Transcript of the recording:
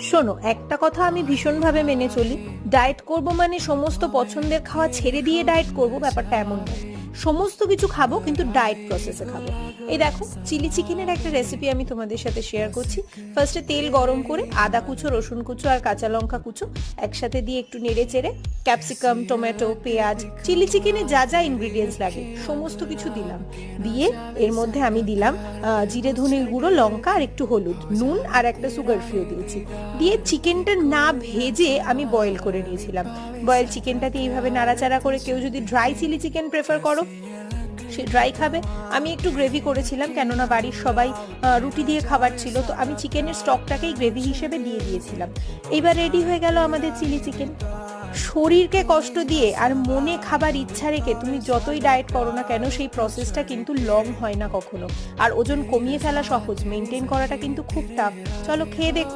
শোনো, একটা কথা আমি ভীষণভাবে মেনে চলি, ডায়েট করব মানে সমস্ত পছন্দের খাওয়া ছেড়ে দিয়ে ডায়েট করব, ব্যাপারটা এমন নয়। সমস্ত কিছু খাবো কিন্তু ডায়েট প্রসেসে খাবো। এই দেখো, চিলি চিকেনের একটা রেসিপি আমি তোমাদের সাথে শেয়ার করছি। ফার্স্টে তেল গরম করে আদা কুচো, রসুন কুচো আর কাঁচা লঙ্কা কুচো একসাথে দিয়ে একটু নেড়ে চেড়ে ক্যাপসিকাম, টমেটো, পেঁয়াজ, চিলি চিকেনে যা যা ইনগ্রিডিয়েন্টস লাগে সমস্ত কিছু দিলাম। দিয়ে এর মধ্যে আমি দিলাম জিরে ধনের গুঁড়ো, লঙ্কা আর একটু হলুদ, নুন আর একটা সুগার ফ্রিও দিয়েছি। দিয়ে চিকেনটা না ভেজে আমি বয়েল করে নিয়েছিলাম। বয়েল চিকেনটাতে এইভাবে নাড়াচাড়া করে, কেউ যদি ড্রাই চিলি চিকেন প্রেফার করো সে ড্রাই খাবে। আমি একটু গ্রেভি করেছিলাম, কেননা বাড়ির সবাই রুটি দিয়ে খাবার ছিল, তো আমি চিকেনের স্টকটাকেই গ্রেভি হিসেবে দিয়ে দিয়েছিলাম। এবার রেডি হয়ে গেল আমাদের চিলি চিকেন। শরীরকে কষ্ট দিয়ে আর মনে খাবার ইচ্ছা রেখে তুমি যতই ডায়েট করো না কেন, সেই প্রসেসটা কিন্তু লং হয় না কখনো। আর ওজন কমিয়ে ফেলা সহজ, মেনটেন করাটা কিন্তু খুব টাফ। চলো খেয়ে দেখো।